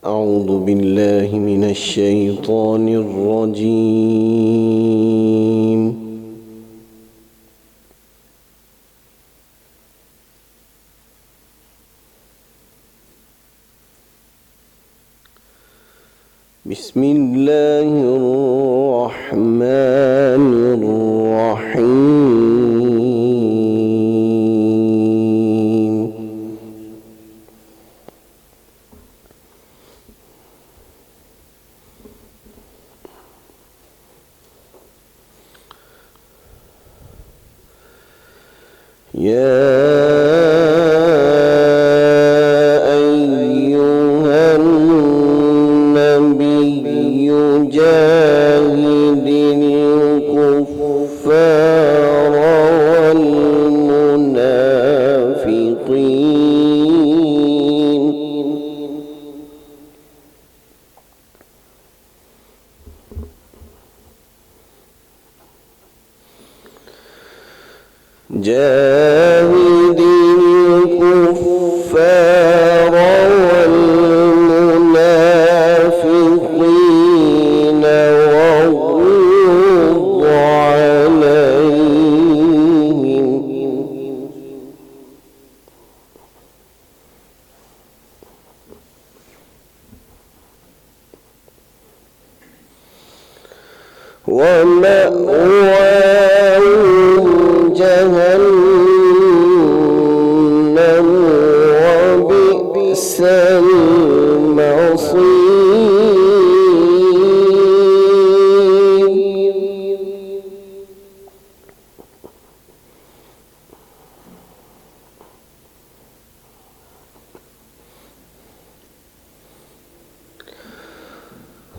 أعوذ بالله من الشيطان الرجيم. بسم الله الرحمن الرحيم. يا أيها النبي جاهد الكفار والمنافقين واغلظ عليهم. ومأواهم جهنم وبئس المصير.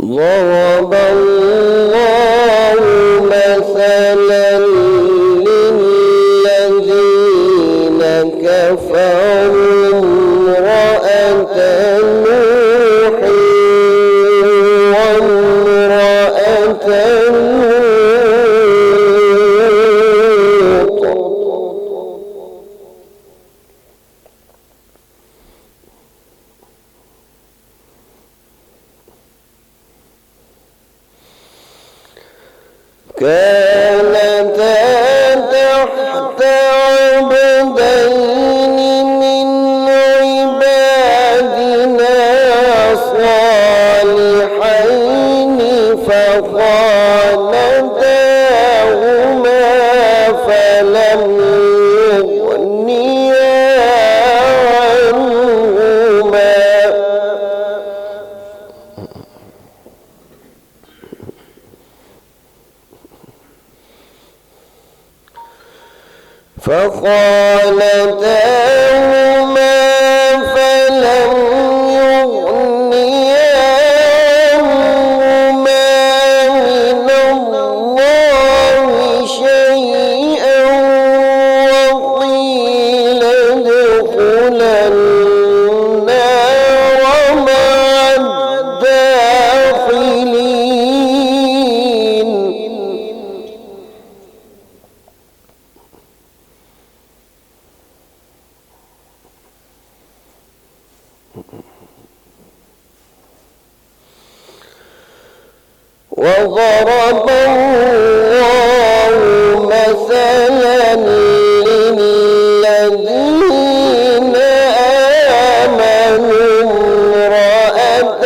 ضرب الله مثلا للذين كفروا امرأة نوح وامرأة لوط كانتا تحت عبدين من عبادنا صالحين فخانتاهما فلم يغنيا عنهما من الله شيئا وقيل ادخلا النار مع الداخلين. وضرب الله مثلا للذين آمنوا امرأة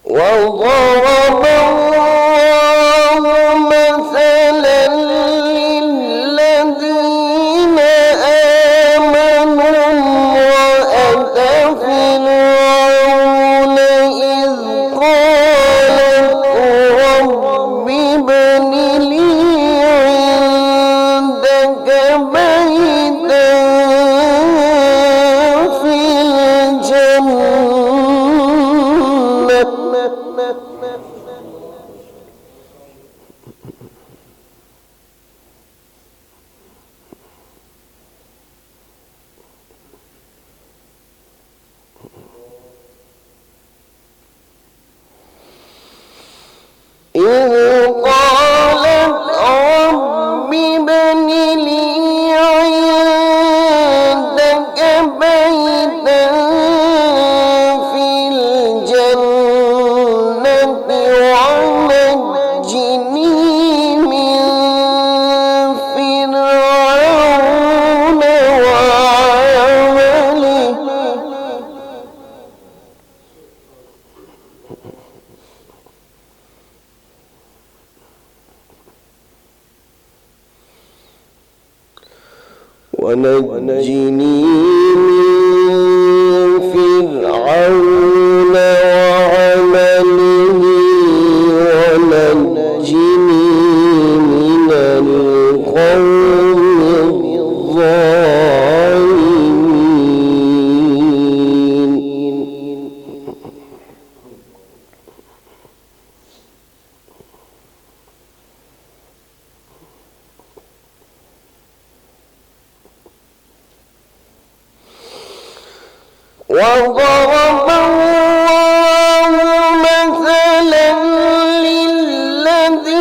وضرب الله مثلا للذين آمنوا امرأة فرعون إذ قالت رب ابن لي عندك بيتا في الجنة ونجني من فرعون وعمله ونجني من القوم الظالمين. وضرب الله مثلا للذين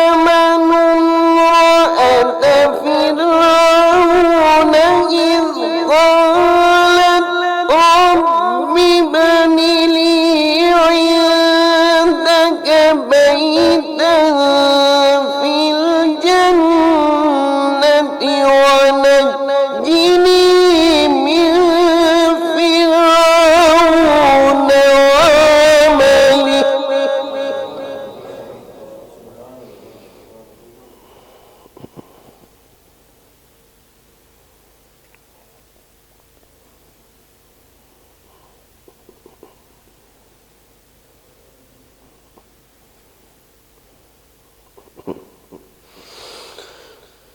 آمنوا امرأة فرعون إذ قالت رب ابن لي عندك بيتا في الجنة ونجني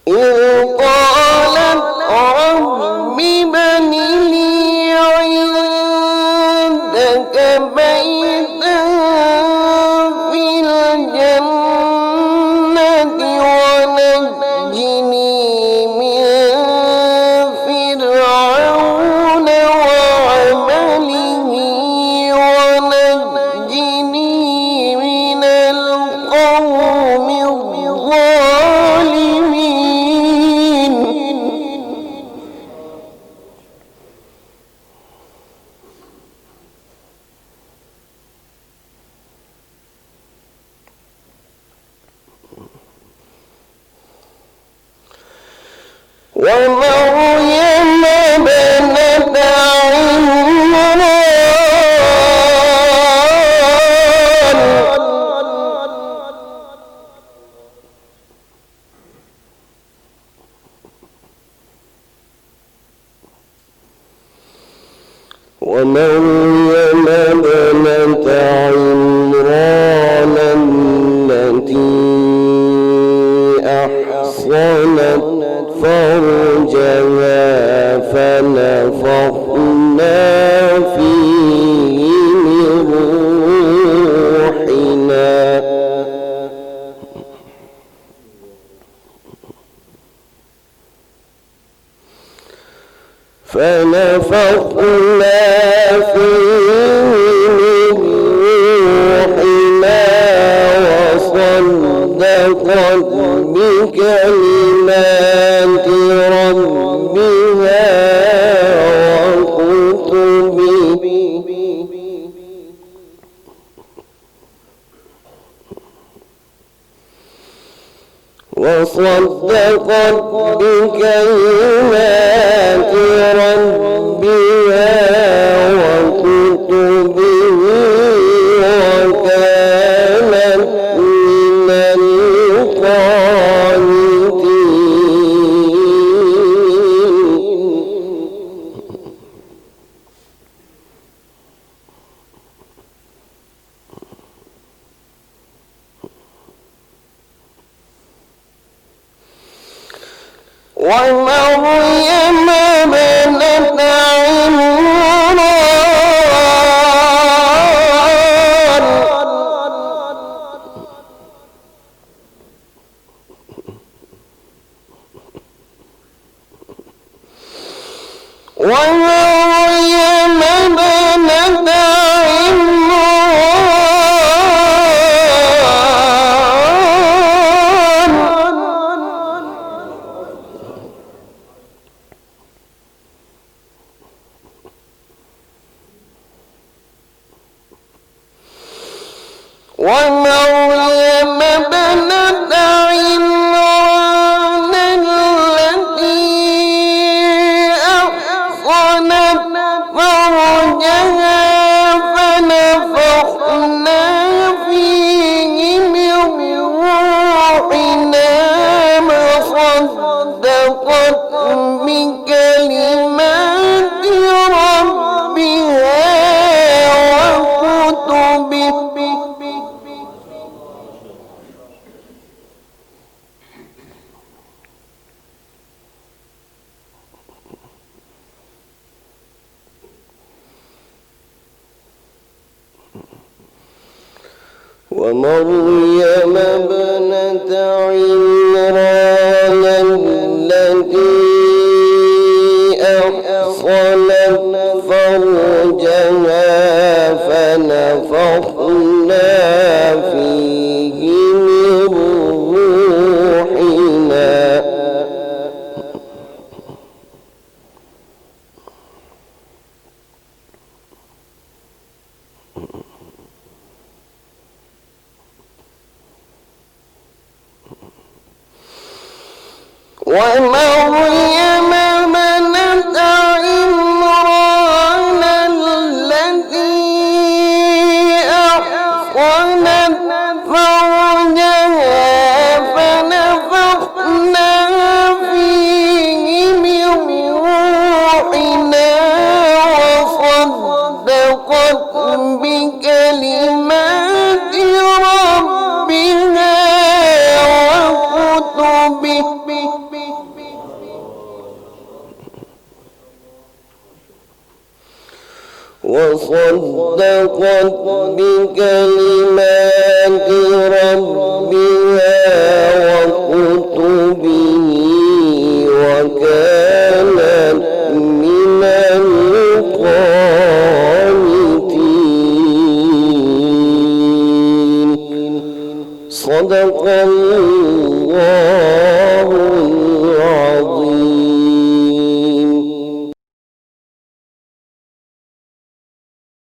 إذ قالت رب ابن لي عندك بيتا في الجنة ونجني من فرعون وعمله ونجني من القوم الظالمين. ومريم ابنة عمران التي أحصنت فرجها فنفخنا فيه من روحنا وصدقت بكلمات ربها وكتبه وكانت من القانتين. ومريم ابنة عمران ومريم ابنة عمران التي أحصنت بكلمات ربها وكتبه ومريم ابنة عمران التي أحصنت فرجها فنفخنا فيه من روحنا ومريم ابنة عمران التي أحصنت فرجها فنفخنا فيه من روحنا وصدقت بكلمات ربها وكتبه وصدقت بكلمات ربها وكتبه وكانت من القانتين. صدق الله